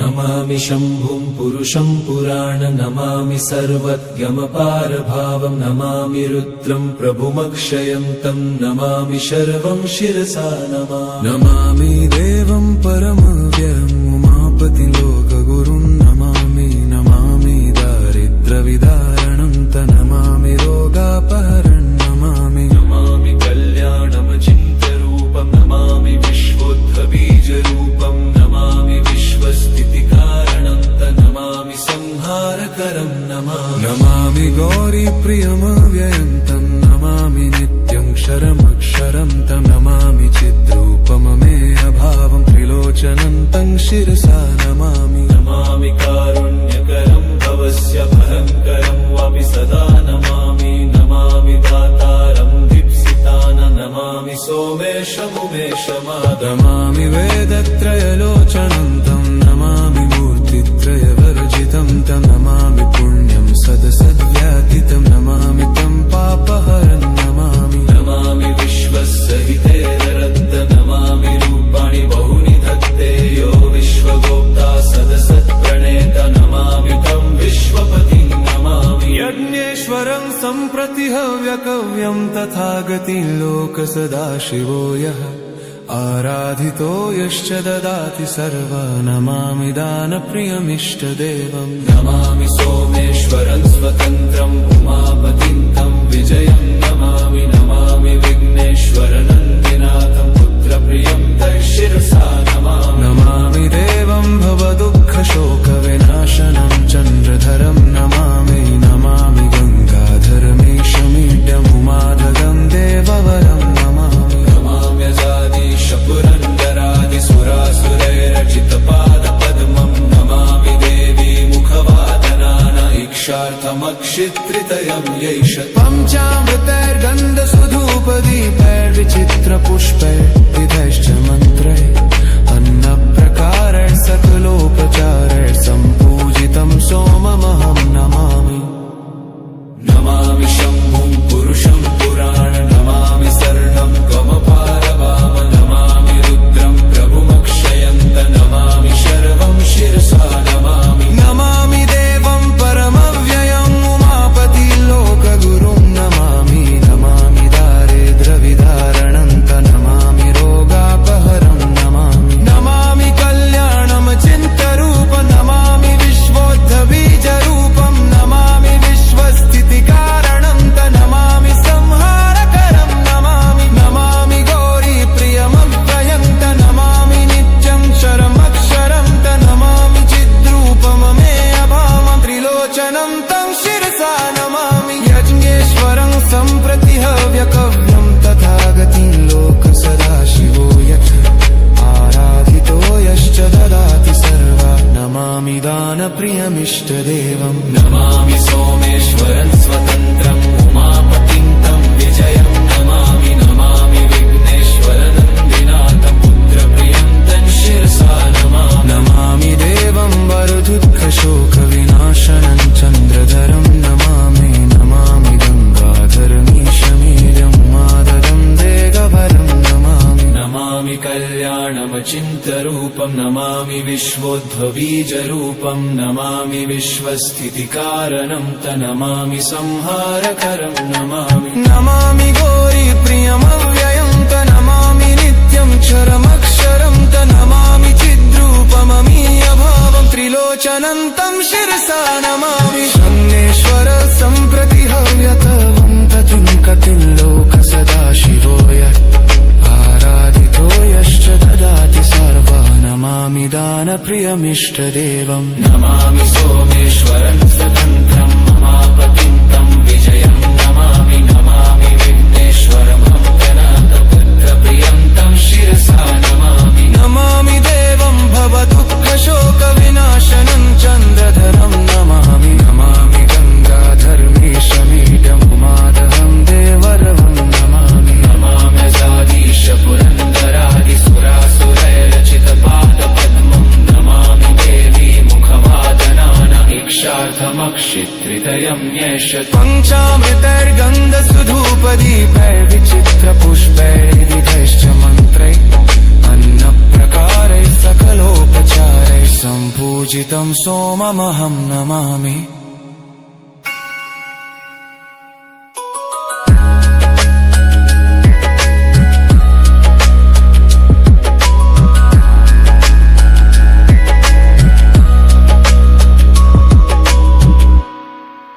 नमामि शम्भुं पुरुषं पुराण नमामि सर्वज्ञमपारभावं नमामि रुद्रं प्रभुमक्षयन्तं नमामि शर्वं शिरसा नमामि देवं परमव्ययम् उमापतिं लोकगुरुं नमामि दारिद्र्यविदारणं नमामि रोगापहरणं नमामि कल्याणमचिन्त्यरूपं नमामि विश्वोद्भबीजरूपं नमामि विश्वस्थितिकारणं नमामि संहारकरं नमामि गौरीप्रियमव्ययं तं नमामि नित्यं क्षरमक्षरं तं नमामि चिद्रूपममेयभावं त्रिलोचनं तं शिरसा नमामि कारुण्यकरं भवस्य भयङ्करं वापि सदा नमामि दातारं दीप्सितान नमामि सोमेशमुमेशमादमामि वेदत्रयलोचनं तं नमामि मूर्तित्रयवर्जितं तं नमामि पुण्यं सदसद्व्यातितं नमामि तं पापहरं नमामि विश्वसहितेररद्द नमामि रूपाणि बहुनि धत्ते यो विश्वगोप्ता सदसत्प्रणेत नमामि तं विश्वपतिं नमामि यज्ञेश्वरं सम्प्रति हव्यकव्यं तथागतिं लोकसदाशिवो यः आराधितो यश्च ददाति सर्वा नमामि दानप्रियमिष्टदेवं नमामि सोमेश्वरं स्वतन्त्रम् उमापतिं तं विजयं नमामि विघ्नेश्वरनन्दिनाथं पुत्रप्रियं तं शिरसा नमामि देवं भवदुःखशोकविनाशनं चन्द्रधरं नमामि गङ्गाधरमीशमीड्यमुमाधगं देववरं पुरन्दरादिसुरासुरैरचितपादपद्मं नमामि देवी मुखवादनान इक्षार्थमक्षित्रितयं यैष पञ्चामृतैर्गन्धसुधूपदीपैर्विचित्रपुष्पैर्विधैश्च मन्त्रैः अन्नप्रकारैः सकलोपचारैः सम्पूजितं सोममहं नमामि शम्भुं पुरुषं पुराण नमामि शरणं गमपारवाम नमामि रुद्रं प्रभुमक्षयन्त नमामि शर्वं शिरसा नमामि देवं परमव्ययम् उमापति लोकगुरुं नमामि दारिद्र्यविदारणं नमामि रोगापहरं नमामि कल्याणमचिन्त्यरूपं नमामि विश्वोद्भबीजरूपं नमामि विश्वस्थितिकारणं नमामि संहारकरं नमामि गौरीप्रियमव्ययं नमामि नित्यं क्षरमक्षरं नमामि चिद्रूपममेयभावं त्रिलोचनं तं शिरसा नमामि यज्ञेश्वरं सम्प्रति हव्यकव्यं तथागतिं लोकसदाशिवो यः आराधितो यश्च ददाति सर्वा नमामि दानप्रियमिष्टदेवं नमामि सोमेश्वरं स्वतन्त्रम् उमापतिं तं विजयं नमामि विघ्नेश्वरनन्दिनाथं पुत्रप्रियं तं शिरसा नमामि देवं वरदुःखशोकविनाशनं चन्द्रधरं नमामि गङ्गाधरमीशमीड्यमुमादरं देववरं नमामि कल्याणमचिन्त्यरूपं नमामि विश्वोद्भबीजरूपं नमामि विश्वस्थितिकारणं नमामि संहारकरं नमामि गौरीप्रियमव्ययं नमामि नित्यं क्षरमक्षरं नमामि चिद्रूपममीयभावं त्रिलोचनं तं शिरसा नमामि शन्नेश्वर सम्प्रति हव्यकवं तजुङ्कतिं लोकसदाशिवो यः आराधितो यश्च ददाति सर्वा नमामि दानप्रियमिष्टदेवं नमामि सोमेश्वरं स्वतन्त्रम् उमापतिं तं विजयं नमामि विघ्नेश्वरमङ्गनाथपुत्रप्रियं तं शिरसा नमामि देवं भवदुःखशोकविनाशनं चन्द्रधरं नमामि गङ्गाधरमीशमीड्यमुमादहं देवरवं नमाम्यजादीश पुरन्दरादिसुरासुरैरचितपादपद्मं नमामि देवी मुखवादनान इक्षार्थमक्षित्रितयं येष पञ्चामृतैर्गन्धसुधूपदीपैर्विचित्रपुष्पैर्विधैश्च मन्त्रैः अन्नप्रकारैः सकलो पूजितं सोममहं नमामि।